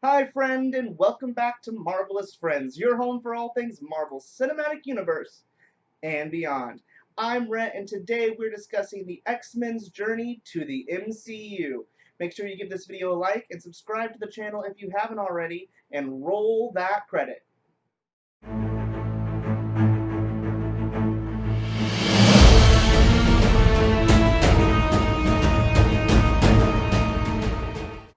Hi, friend, and welcome back to Marvelous Friends, your home for all things Marvel Cinematic Universe and beyond. I'm Rhett, and today we're discussing the X-Men's journey to the MCU. Make sure you give this video a like and subscribe to the channel if you haven't already, and roll that credit.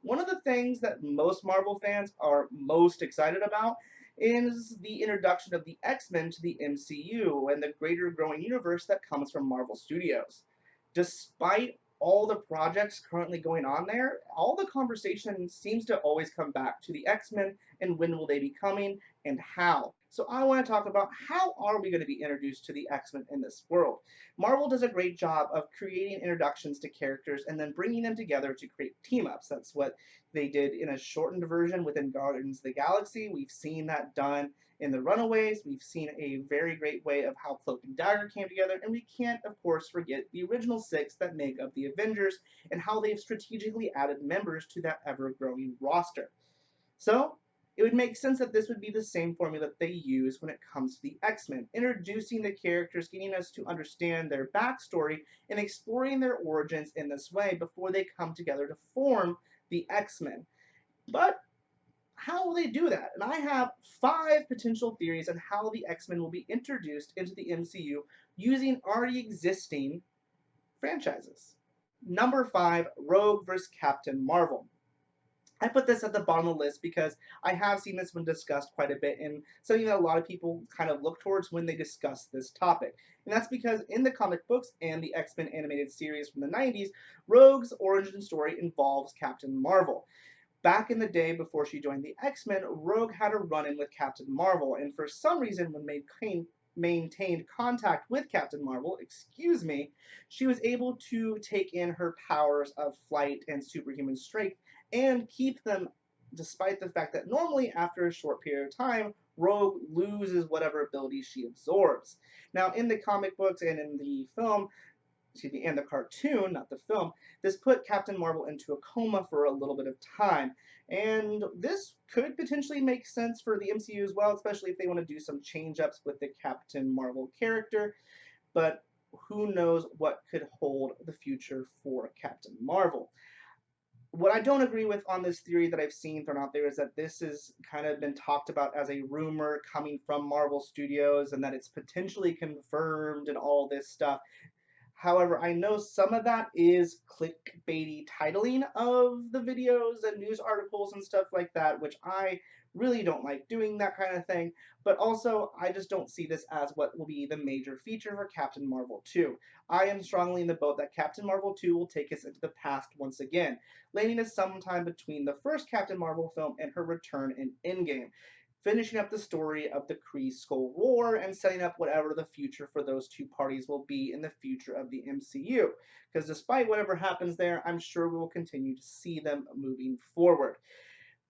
One of the things that most Marvel fans are most excited about is the introduction of the X-Men to the MCU and the greater growing universe that comes from Marvel Studios. Despite all the projects currently going on there, all the conversation seems to always come back to the X-Men and when will they be coming and how. So I want to talk about how are we going to be introduced to the X-Men in this world. Marvel does a great job of creating introductions to characters and then bringing them together to create team-ups. That's what they did in a shortened version within Guardians of the Galaxy. We've seen that done in the Runaways. We've seen a very great way of how Cloak and Dagger came together, and we can't, of course, forget the original six that make up the Avengers and how they've strategically added members to that ever-growing roster. So, it would make sense that this would be the same formula that they use when it comes to the X-Men, introducing the characters, getting us to understand their backstory, and exploring their origins in this way before they come together to form the X-Men. But how will they do that? And I have 5 potential theories on how the X-Men will be introduced into the MCU using already existing franchises. Number 5, Rogue vs. Captain Marvel. I put this at the bottom of the list because I have seen this one discussed quite a bit and something that a lot of people kind of look towards when they discuss this topic. And that's because in the comic books and the X-Men animated series from the 90s, Rogue's origin story involves Captain Marvel. Back in the day before she joined the X-Men, Rogue had a run-in with Captain Marvel, and for some reason when maintained contact with Captain Marvel, she was able to take in her powers of flight and superhuman strength and keep them despite the fact that normally after a short period of time, Rogue loses whatever abilities she absorbs. Now, in the comic books and in the film, and the cartoon, not the film, this put Captain Marvel into a coma for a little bit of time. And this could potentially make sense for the MCU as well, especially if they want to do some change ups with the Captain Marvel character. But who knows what could hold the future for Captain Marvel. What I don't agree with on this theory that I've seen thrown out there is that this has kind of been talked about as a rumor coming from Marvel Studios and that it's potentially confirmed and all this stuff. However, I know some of that is clickbaity titling of the videos and news articles and stuff like that, which I really don't like doing that kind of thing. But also, I just don't see this as what will be the major feature for Captain Marvel 2. I am strongly in the boat that Captain Marvel 2 will take us into the past once again, landing us sometime between the first Captain Marvel film and her return in Endgame, finishing up the story of the Kree Skull War and setting up whatever the future for those two parties will be in the future of the MCU. Because despite whatever happens there, I'm sure we will continue to see them moving forward.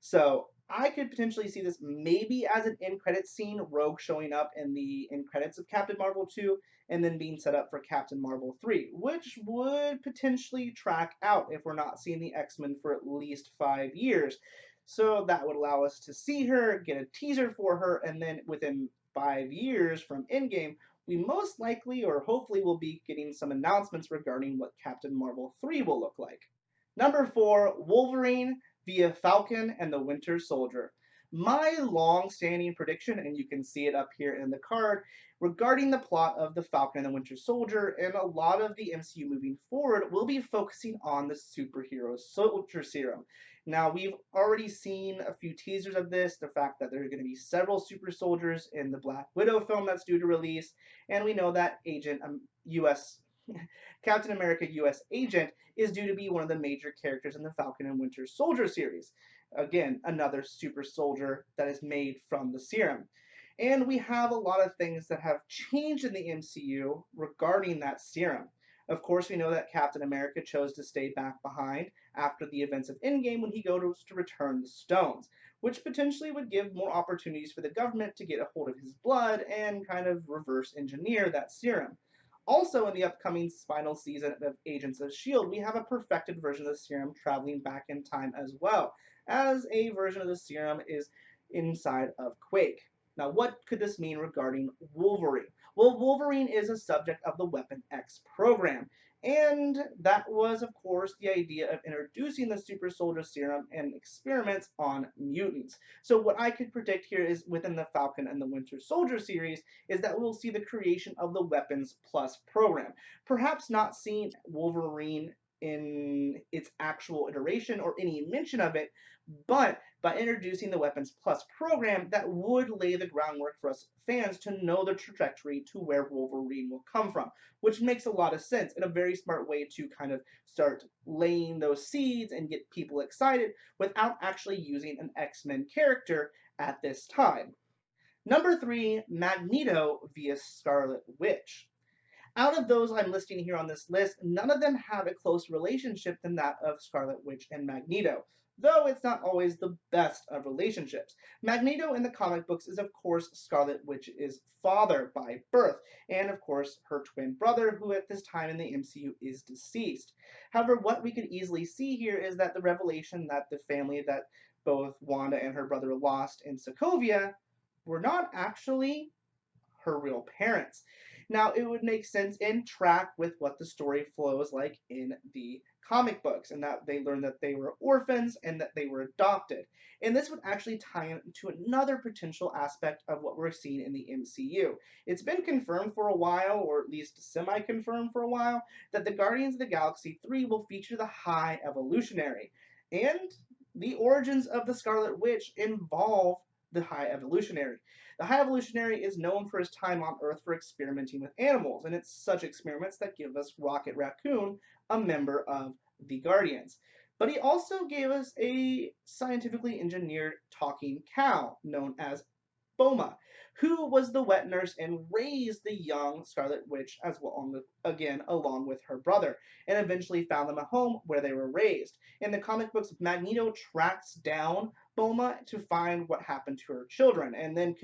So I could potentially see this maybe as an end credits scene, Rogue showing up in the end credits of Captain Marvel 2 and then being set up for Captain Marvel 3, which would potentially track out if we're not seeing the X-Men for at least 5 years. So that would allow us to see her, get a teaser for her, and then within 5 years from Endgame, we most likely or hopefully will be getting some announcements regarding what Captain Marvel 3 will look like. Number 4, Wolverine via Falcon and the Winter Soldier. My long-standing prediction, and you can see it up here in the card, regarding the plot of the Falcon and the Winter Soldier, and a lot of the MCU moving forward will be focusing on the superhero soldier serum. Now, we've already seen a few teasers of this, the fact that there are going to be several super soldiers in the Black Widow film that's due to release, and we know that US Captain America US Agent is due to be one of the major characters in the Falcon and Winter Soldier series. Again, another super soldier that is made from the serum. And we have a lot of things that have changed in the MCU regarding that serum. Of course, we know that Captain America chose to stay back behind after the events of Endgame when he goes to return the stones, which potentially would give more opportunities for the government to get a hold of his blood and kind of reverse engineer that serum. Also, in the upcoming final season of Agents of S.H.I.E.L.D., we have a perfected version of the serum traveling back in time as well, as a version of the serum is inside of Quake. Now, what could this mean regarding Wolverine? Well, Wolverine is a subject of the Weapon X program, and that was, of course, the idea of introducing the super soldier serum and experiments on mutants. So, what I could predict here is within the Falcon and the Winter Soldier series, is that we'll see the creation of the Weapons Plus program. Perhaps not seeing Wolverine in its actual iteration or any mention of it, but by introducing the Weapons Plus program, that would lay the groundwork for us fans to know the trajectory to where Wolverine will come from, which makes a lot of sense and a very smart way to kind of start laying those seeds and get people excited without actually using an X-Men character at this time. Number three, Magneto via Scarlet Witch. Out of those I'm listing here on this list, none of them have a close relationship than that of Scarlet Witch and Magneto, though it's not always the best of relationships. Magneto in the comic books is, of course, Scarlet Witch's father by birth, and of course, her twin brother, who at this time in the MCU is deceased. However, what we could easily see here is that the revelation that the family that both Wanda and her brother lost in Sokovia were not actually her real parents. Now, it would make sense and track with what the story flows like in the comic books, and that they learned that they were orphans and that they were adopted. And this would actually tie into another potential aspect of what we're seeing in the MCU. It's been confirmed for a while, or at least semi confirmed for a while, that the Guardians of the Galaxy 3 will feature the High Evolutionary. And the origins of the Scarlet Witch involve the High Evolutionary. The High Evolutionary is known for his time on Earth for experimenting with animals, and it's such experiments that give us Rocket Raccoon, a member of the Guardians. But he also gave us a scientifically engineered talking cow known as Boma, who was the wet nurse and raised the young Scarlet Witch as well, again, along with her brother, and eventually found them a home where they were raised. In the comic books, Magneto tracks down Boma to find what happened to her children, and then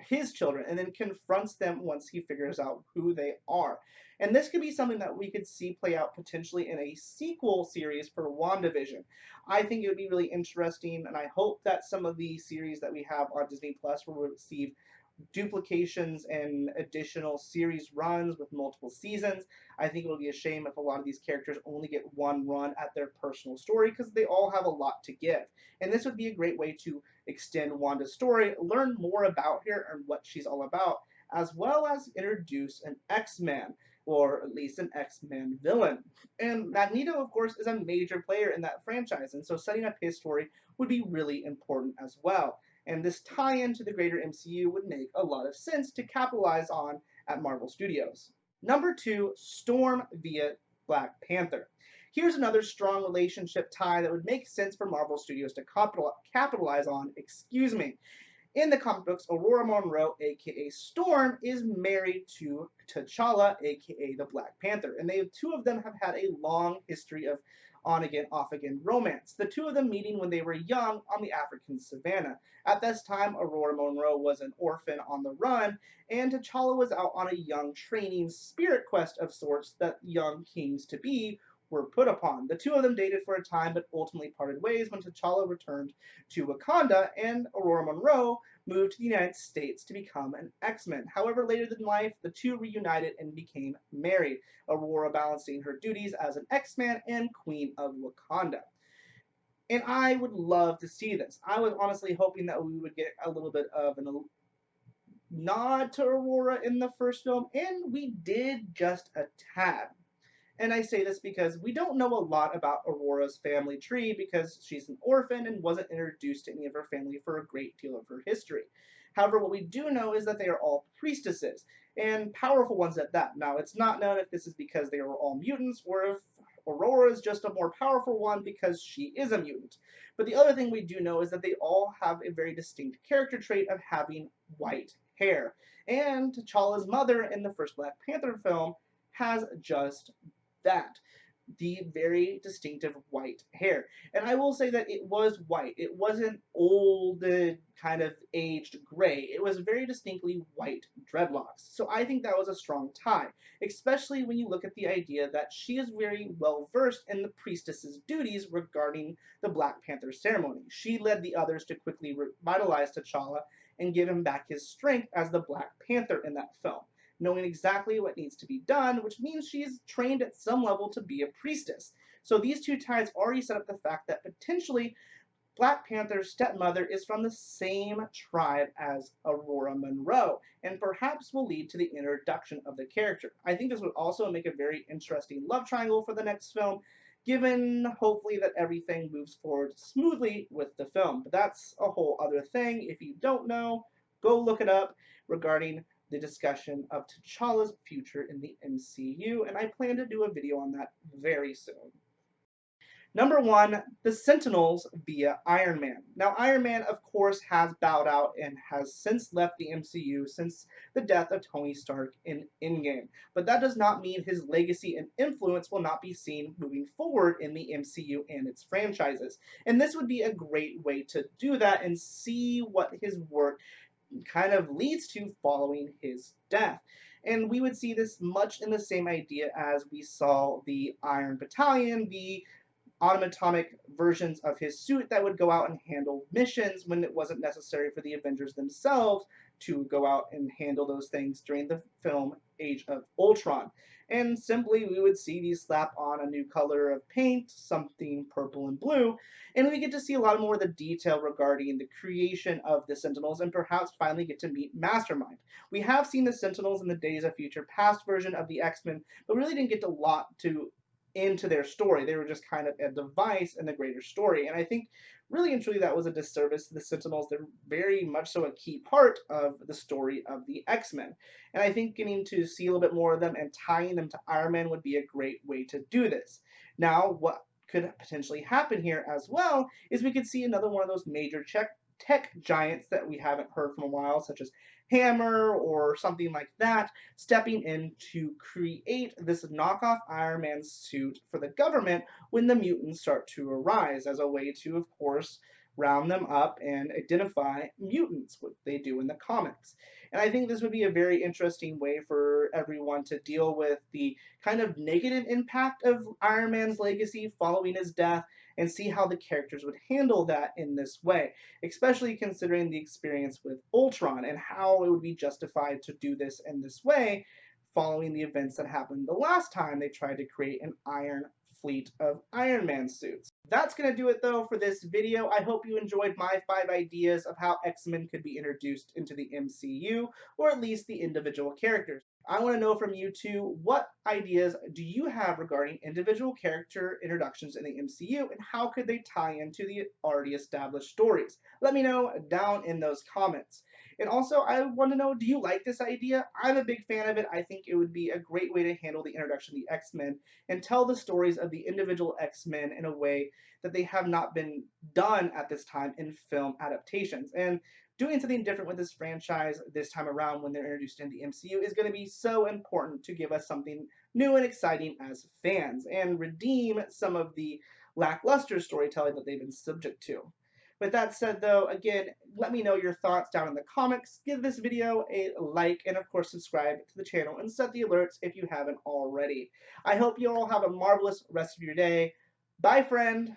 his children, and then confronts them once he figures out who they are. And this could be something that we could see play out potentially in a sequel series for WandaVision. I think it would be really interesting, and I hope that some of the series that we have on Disney Plus will receive duplications and additional series runs with multiple seasons. I think it'll be a shame if a lot of these characters only get one run at their personal story because they all have a lot to give. And this would be a great way to extend Wanda's story, learn more about her and what she's all about, as well as introduce an X-Man, or at least an X-Men villain. And Magneto, of course, is a major player in that franchise, and so setting up his story would be really important as well. And this tie-in to the greater MCU would make a lot of sense to capitalize on at Marvel Studios. Number two, Storm via Black Panther. Here's another strong relationship tie that would make sense for Marvel Studios to capitalize on, In the comic books, Aurora Monroe, aka Storm, is married to T'Challa, aka the Black Panther, and the two of them have had a long history of on again, off again romance. The two of them meeting when they were young on the African savannah. At this time, Aurora Monroe was an orphan on the run, and T'Challa was out on a young training spirit quest of sorts that young kings to be were put upon. The two of them dated for a time, but ultimately parted ways when T'Challa returned to Wakanda, and Aurora Monroe moved to the United States to become an X-Men. However, later in life, the two reunited and became married, Aurora balancing her duties as an X-Man and Queen of Wakanda. And I would love to see this. I was honestly hoping that we would get a little bit of a nod to Aurora in the first film, and we did just a tad. And I say this because we don't know a lot about Aurora's family tree because she's an orphan and wasn't introduced to any of her family for a great deal of her history. However, what we do know is that they are all priestesses, and powerful ones at that. Now, it's not known if this is because they are all mutants or if Aurora is just a more powerful one because she is a mutant. But the other thing we do know is that they all have a very distinct character trait of having white hair. And T'Challa's mother in the first Black Panther film has just that. the very distinctive white hair. And I will say that it was white. It wasn't old, kind of aged gray. It was very distinctly white dreadlocks. So I think that was a strong tie, especially when you look at the idea that she is very well versed in the priestess's duties regarding the Black Panther ceremony. She led the others to quickly revitalize T'Challa and give him back his strength as the Black Panther in that film, knowing exactly what needs to be done, which means she is trained at some level to be a priestess. So these two ties already set up the fact that potentially Black Panther's stepmother is from the same tribe as Aurora Monroe, and perhaps will lead to the introduction of the character. I think this would also make a very interesting love triangle for the next film, given hopefully that everything moves forward smoothly with the film. But that's a whole other thing. If you don't know, go look it up regarding the discussion of T'Challa's future in the MCU, and I plan to do a video on that very soon. Number one, the Sentinels via Iron Man. Now, Iron Man, of course, has bowed out and has since left the MCU since the death of Tony Stark in Endgame. But that does not mean his legacy and influence will not be seen moving forward in the MCU and its franchises. And this would be a great way to do that and see what his work kind of leads to following his death. And we would see this much in the same idea as we saw the Iron Battalion, the automatic versions of his suit that would go out and handle missions when it wasn't necessary for the Avengers themselves to go out and handle those things during the film Age of Ultron. And simply, we would see these slap on a new color of paint, something purple and blue, and we get to see a lot more of the detail regarding the creation of the Sentinels and perhaps finally get to meet Mastermind. We have seen the Sentinels in the Days of Future Past version of the X-Men, but we really didn't get a lot to into their story. They were just kind of a device in the greater story. And I think really and truly that was a disservice to the Sentinels. They're very much so a key part of the story of the X-Men. And I think getting to see a little bit more of them and tying them to Iron Man would be a great way to do this. Now, what could potentially happen here as well is we could see another one of those major tech giants that we haven't heard from a while, such as Hammer or something like that, stepping in to create this knockoff Iron Man suit for the government when the mutants start to arise, as a way to, of course, round them up and identify mutants, what they do in the comics. And I think this would be a very interesting way for everyone to deal with the kind of negative impact of Iron Man's legacy following his death and see how the characters would handle that in this way, especially considering the experience with Ultron and how it would be justified to do this in this way following the events that happened the last time they tried to create an Iron fleet of Iron Man suits. That's going to do it though for this video. I hope you enjoyed my 5 ideas of how X-Men could be introduced into the MCU, or at least the individual characters. I want to know from you too, what ideas do you have regarding individual character introductions in the MCU and how could they tie into the already established stories? Let me know down in those comments. And also, I want to know, do you like this idea? I'm a big fan of it. I think it would be a great way to handle the introduction of the X-Men and tell the stories of the individual X-Men in a way that they have not been done at this time in film adaptations. And doing something different with this franchise this time around when they're introduced into the MCU is going to be so important to give us something new and exciting as fans and redeem some of the lackluster storytelling that they've been subject to. With that said, though, again, let me know your thoughts down in the comments. Give this video a like and, of course, subscribe to the channel and set the alerts if you haven't already. I hope you all have a marvelous rest of your day. Bye, friend.